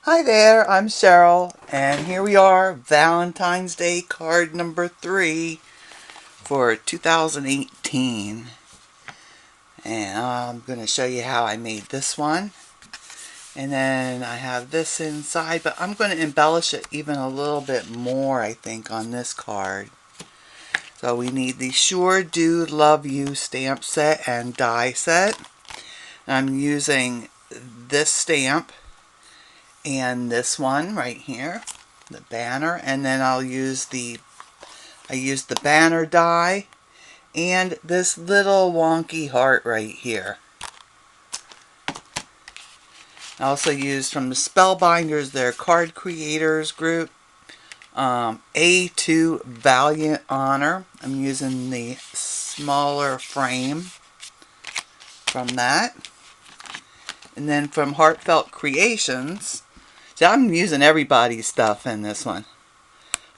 Hi there, I'm Cheryl, and here we are, Valentine's Day card number 3 for 2018. And I'm going to show you how I made this one. And then I have this inside, but I'm going to embellish it even a little bit more, I think, on this card. So we need the Sure Do Love You stamp set and die set. I'm using this stamp and this one right here, the banner, and then I used the banner die and this little wonky heart right here. I also used from the Spellbinders, their card creators group, A2 Valiant Honor. I'm using the smaller frame from that. And then from Heartfelt Creations, see, I'm using everybody's stuff in this one.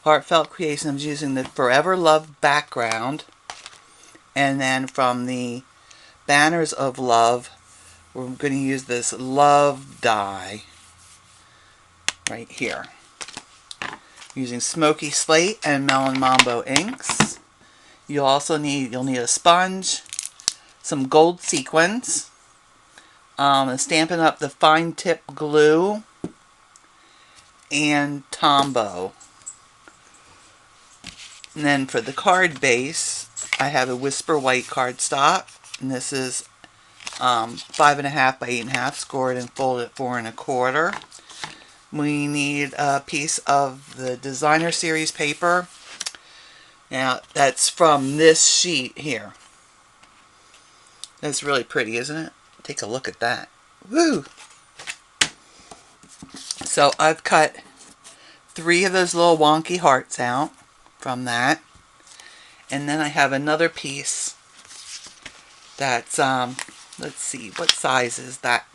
Heartfelt Creations, I'm using the Forever Love background. And then from the Banners of Love, we're going to use this love die right here. Using Smokey Slate and Melon Mambo inks. You'll need a sponge, some gold sequins, Stampin' Up the fine tip glue, and Tombow. And then for the card base, I have a Whisper White cardstock, and this is 5.5 by 8.5, scored and folded 4 1/4. We need a piece of the designer series paper. Now that's from this sheet here. That's really pretty, isn't it? Take a look at that. Woo! So I've cut 3 of those little wonky hearts out from that. And then I have another piece that's, let's see, what size is that?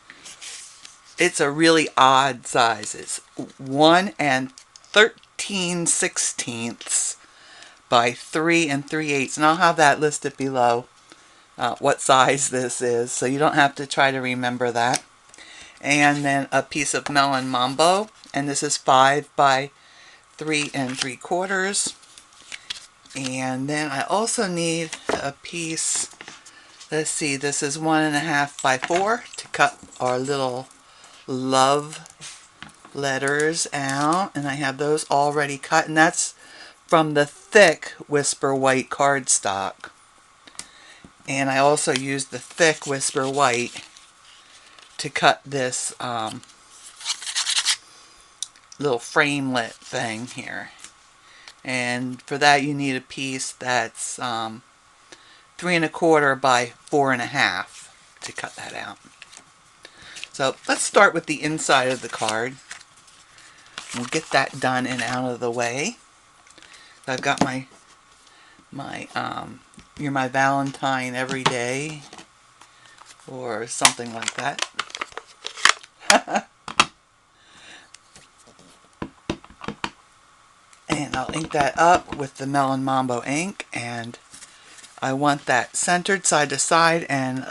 It's a really odd size. It's 1 13/16 by 3 3/8. And I'll have that listed below, what size this is, so you don't have to try to remember that. And then a piece of Melon Mambo, and this is 5 by 3 3/4. And then I also need a piece, let's see, this is 1.5 by 4 to cut our little love letters out, and I have those already cut, and that's from the thick Whisper White cardstock. And I also used the thick Whisper White to cut this little framelit thing here. And for that you need a piece that's 3 1/4 by 4 1/2 to cut that out. So let's start with the inside of the card. We'll get that done and out of the way. I've got my You're My Valentine Every Day, or something like that. And I'll ink that up with the Melon Mambo ink, and I want that centered side to side and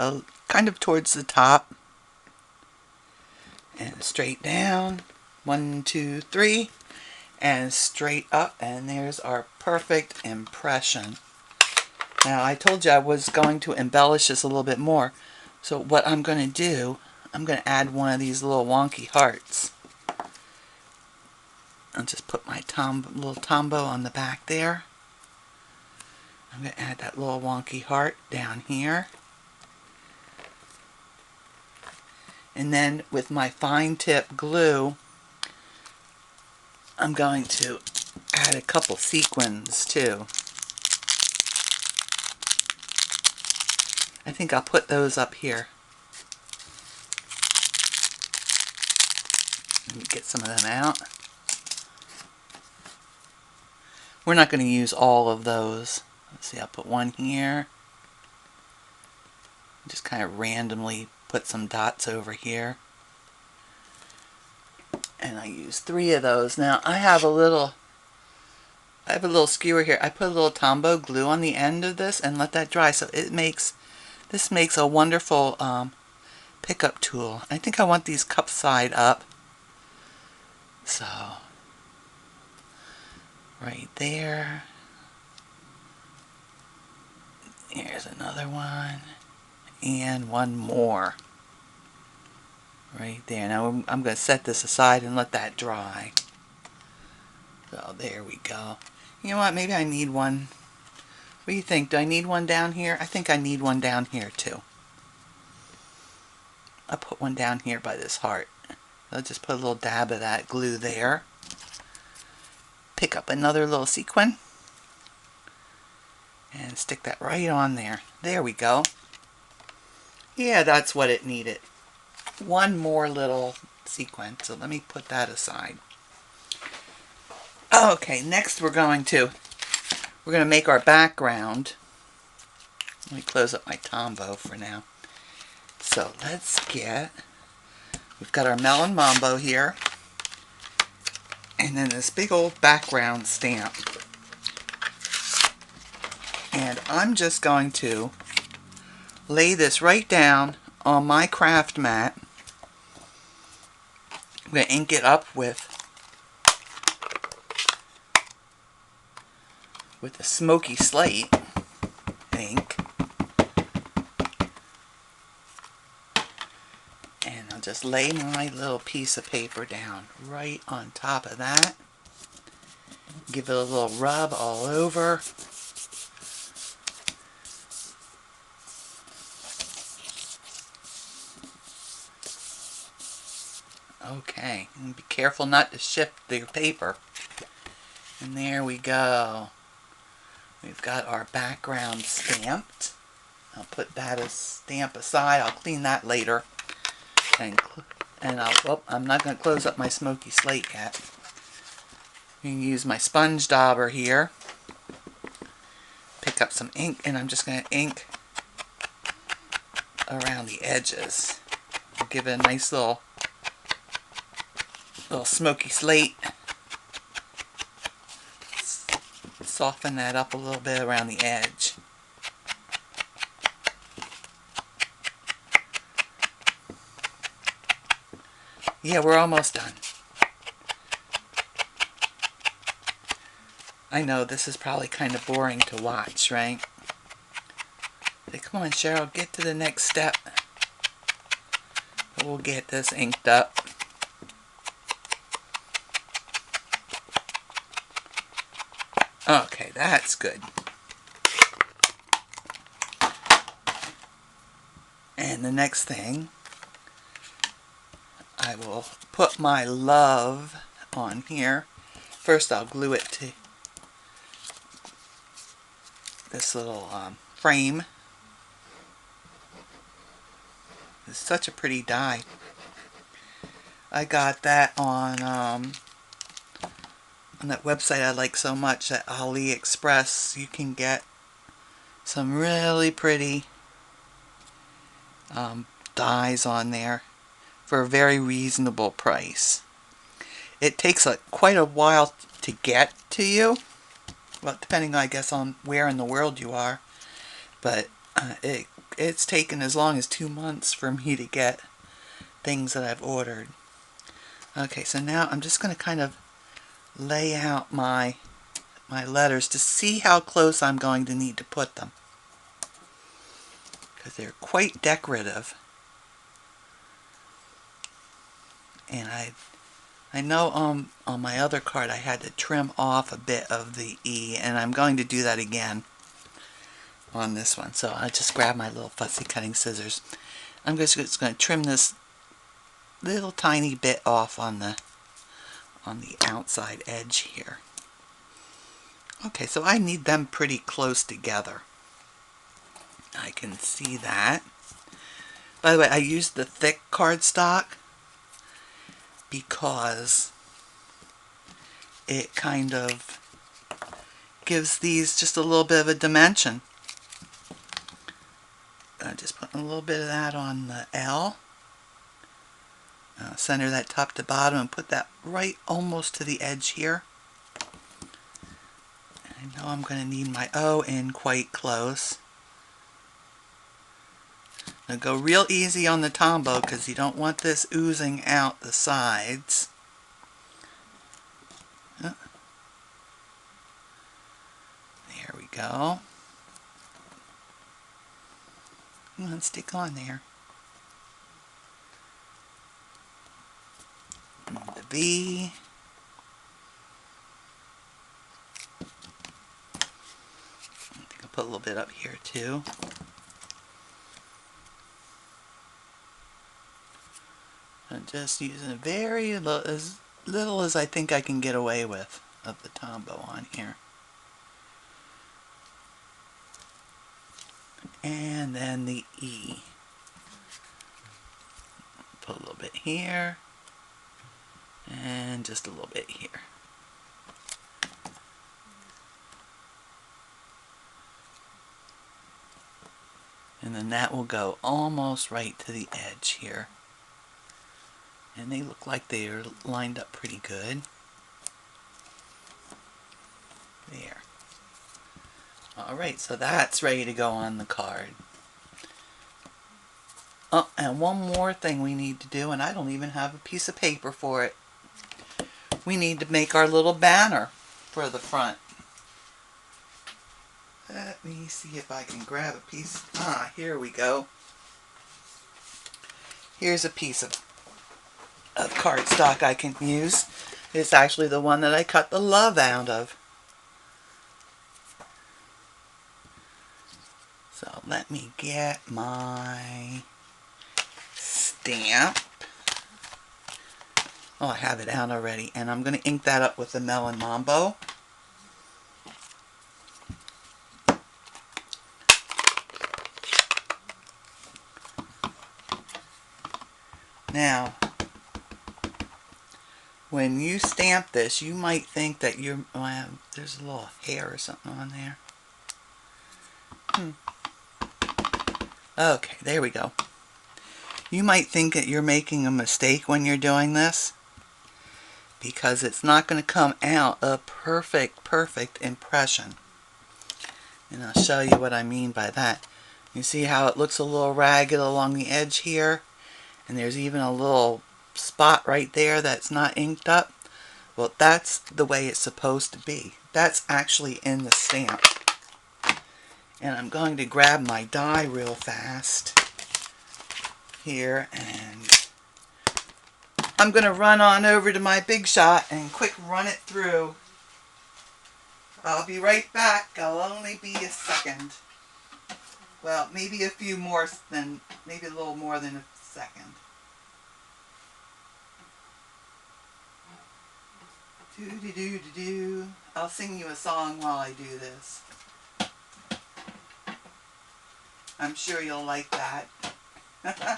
kind of towards the top. And straight down, 1, 2, 3, and straight up, and there's our perfect impression. Now I told you I was going to embellish this a little bit more, so what I'm going to do, I'm going to add one of these little wonky hearts. I'll just put my little Tombow on the back there. I'm going to add that little wonky heart down here. And then with my fine tip glue, I'm going to add a couple sequins too. I think I'll put those up here. Let me get some of them out. We're not going to use all of those. Let's see, I'll put one here. Just kind of randomly put some dots over here. And I use 3 of those. Now I have a little skewer here. I put a little Tombow glue on the end of this and let that dry, so this makes a wonderful pickup tool. I think I want these cups side up. So, right there. Here's another one. And one more. Right there. Now I'm going to set this aside and let that dry. So there we go. You know what? Maybe I need one. What do you think? Do I need one down here? I think I need one down here too. I'll put one down here by this heart. I'll just put a little dab of that glue there. Pick up another little sequin. And stick that right on there. There we go. Yeah, that's what it needed. One more little sequin. So let me put that aside. Okay, next we're going to make our background. Let me close up my Tombow for now. So we've got our Melon Mambo here. And then this big old background stamp. And I'm just going to lay this right down on my craft mat. I'm going to ink it up with the Smokey Slate ink. And I'll just lay my little piece of paper down right on top of that. Give it a little rub all over. Okay, and be careful not to shift your paper. And there we go. We've got our background stamped. I'll put that as stamp aside. I'll clean that later. And I'm not going to close up my Smokey Slate yet. I'm going to use my sponge dauber here. Pick up some ink, and I'm just going to ink around the edges. I'll give it a nice little Smokey Slate. Soften that up a little bit around the edge. Yeah, we're almost done. I know this is probably kind of boring to watch, right? But come on, Cheryl, get to the next step. We'll get this inked up. Okay, that's good. And the next thing, I will put my love on here. First I'll glue it to this little frame. It's such a pretty die. I got that on that website I like so much, at AliExpress. You can get some really pretty dies on there for a very reasonable price. It takes quite a while to get to you, well, depending, I guess, on where in the world you are, but it's taken as long as 2 months for me to get things that I've ordered. Okay, so now I'm just going to kind of lay out my letters to see how close I'm going to need to put them, because they're quite decorative. And I know on my other card I had to trim off a bit of the E, and I'm going to do that again on this one. So I just grab my little fussy cutting scissors. I'm just going to trim this little tiny bit off on the outside edge here. Okay, so I need them pretty close together. I can see that. By the way, I used the thick cardstock because it kind of gives these just a little bit of a dimension. Just putting a little bit of that on the L. Center that top to bottom and put that right almost to the edge here. I know I'm going to need my O in quite close. Now go real easy on the Tombow because you don't want this oozing out the sides. There we go. Come on, stick on there. And the V. I think I'll put a little bit up here too. I'm just using very little, as little as I think I can get away with of the Tombow on here. And then the E. Put a little bit here. And just a little bit here. And then that will go almost right to the edge here. And they look like they are lined up pretty good. There. Alright, so that's ready to go on the card. Oh, and one more thing we need to do, and I don't even have a piece of paper for it. We need to make our little banner for the front. Let me see if I can grab a piece. Ah, here we go. Here's a piece of cardstock I can use. It's actually the one that I cut the love out of. So let me get my stamp. Oh, I have it out already. And I'm going to ink that up with the Melon Mambo. Now, when you stamp this, you might think that you're, well, there's a little hair or something on there. Okay, there we go. You might think that you're making a mistake when you're doing this, because it's not going to come out a perfect impression. And I'll show you what I mean by that. You see how it looks a little ragged along the edge here? And there's even a little spot right there that's not inked up. Well, that's the way it's supposed to be. That's actually in the stamp. And I'm going to grab my die real fast here, and I'm going to run on over to my Big Shot and quick run it through. I'll be right back. I'll only be a second. Well, maybe a few more than, maybe a little more than a second. Do-do-do-do-do. I'll sing you a song while I do this. I'm sure you'll like that. Okay.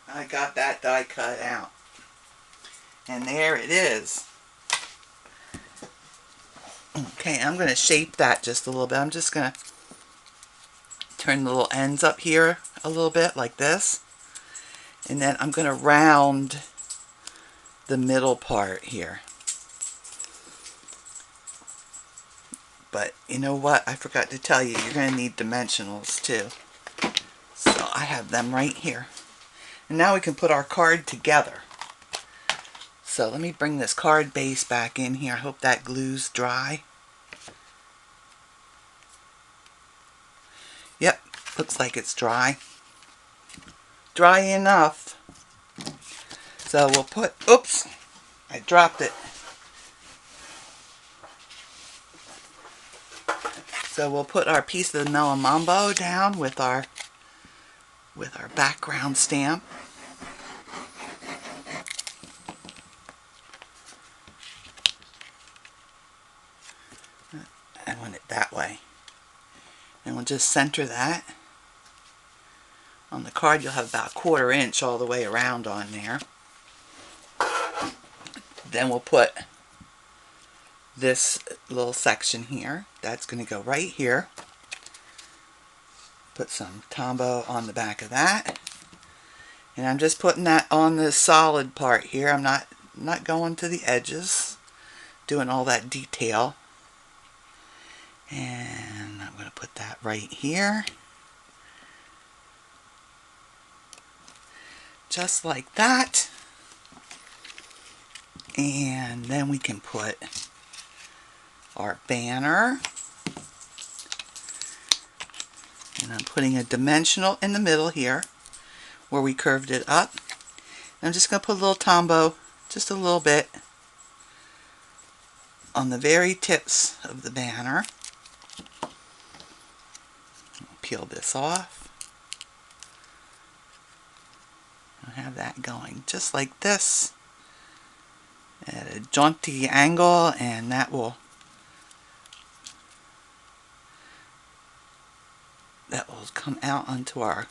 I got that die cut out. And there it is. Okay, I'm going to shape that just a little bit. I'm just going to turn the little ends up here a little bit like this. And then I'm going to round the middle part here. But you know what? I forgot to tell you, you're going to need dimensionals too. So I have them right here. And now we can put our card together. So let me bring this card base back in here. I hope that glue's dry. Yep, looks like it's dry. Dry enough. So we'll put, oops, I dropped it. So we'll put our piece of the Melon Mambo down with our background stamp. I want it that way. And we'll just center that. On the card you'll have about 1/4 inch all the way around on there. Then we'll put this little section here. That's going to go right here. Put some Tombow on the back of that. And I'm just putting that on the solid part here. I'm not going to the edges, doing all that detail. And I'm going to put that right here. just like that. And then we can put our banner. And I'm putting a dimensional in the middle here where we curved it up. And I'm just going to put a little Tombow, just a little bit, on the very tips of the banner. Peel this off. I'll have that going just like this at a jaunty angle, and that will come out onto our,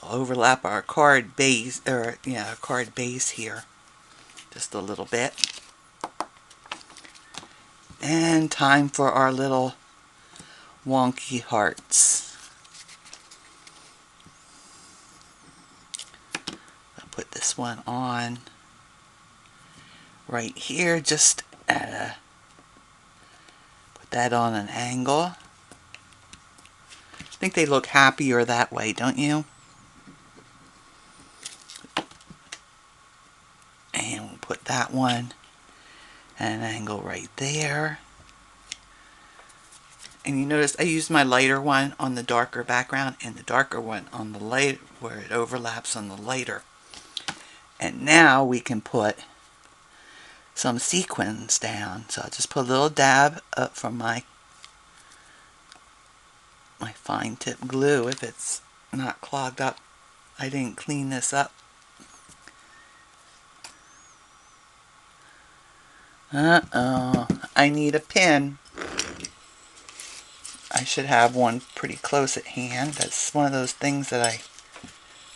overlap our card base, or yeah, card base here just a little bit. And time for our little wonky hearts. I'll put this one on right here, just at a, put that on an angle. I think they look happier that way, don't you? And we'll put that one at an angle right there. And you notice I used my lighter one on the darker background and the darker one on the light, where it overlaps on the lighter. And now we can put some sequins down. So I'll just put a little dab up from my fine tip glue if it's not clogged up. I didn't clean this up. Uh-oh, I need a pin. I should have one pretty close at hand. That's one of those things that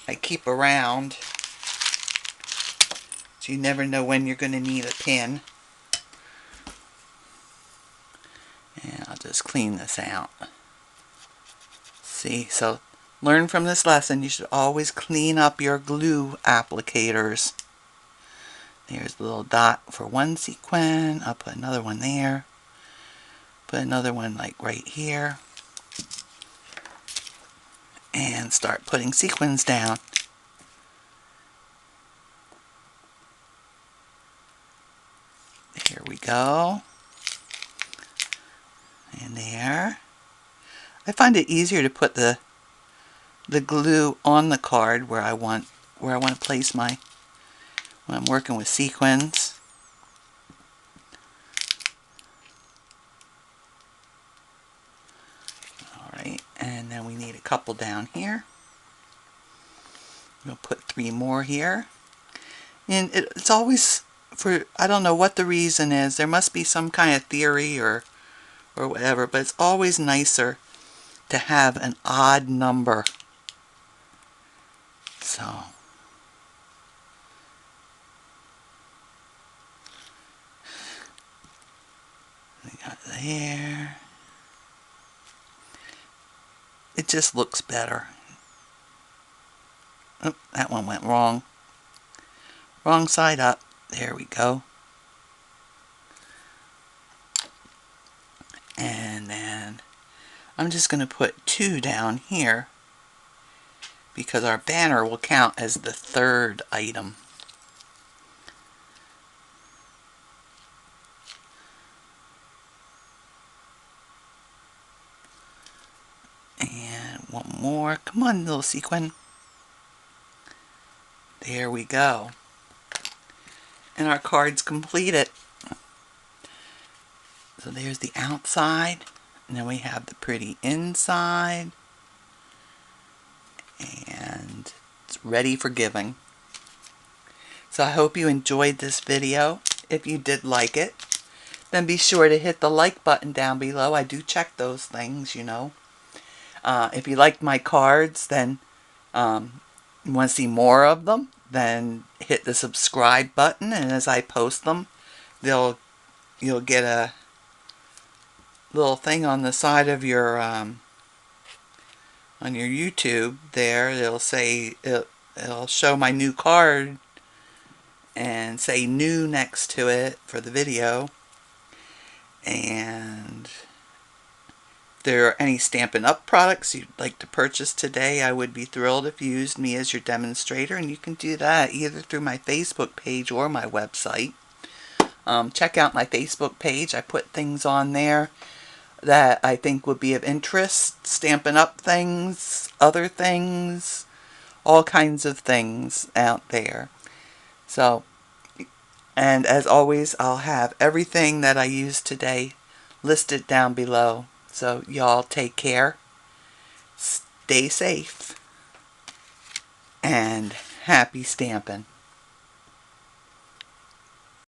I keep around. So you never know when you're going to need a pin. And I'll just clean this out. See, so learn from this lesson, you should always clean up your glue applicators. There's a little dot for one sequin. I'll put another one there. Put another one like right here. And start putting sequins down. Here we go. And there. I find it easier to put the glue on the card where I want to place my, when I'm working with sequins. Alright, and then we need a couple down here. We'll put 3 more here. And it's always, for, I don't know what the reason is, there must be some kind of theory or whatever, but it's always nicer to have an odd number. So we got there. It just looks better. Oh, that one went wrong. Wrong side up. There we go. And then I'm just going to put 2 down here because our banner will count as the 3rd item. And one more. Come on, little sequin. There we go. And our card's completed. So there's the outside. And then we have the pretty inside. And it's ready for giving. So I hope you enjoyed this video. If you did like it, then be sure to hit the like button down below. I do check those things, you know. If you liked my cards, then you want to see more of them, then hit the subscribe button, and as I post them, you'll get a little thing on the side of your on your YouTube there. It'll say, it'll show my new card and say new next to it for the video. And there are any Stampin' Up products you'd like to purchase today, I would be thrilled if you used me as your demonstrator, and you can do that either through my Facebook page or my website. Check out my Facebook page. I put things on there that I think would be of interest. Stampin' Up things, other things, all kinds of things out there. So, and as always, I'll have everything that I used today listed down below. So y'all take care, stay safe, and happy stamping.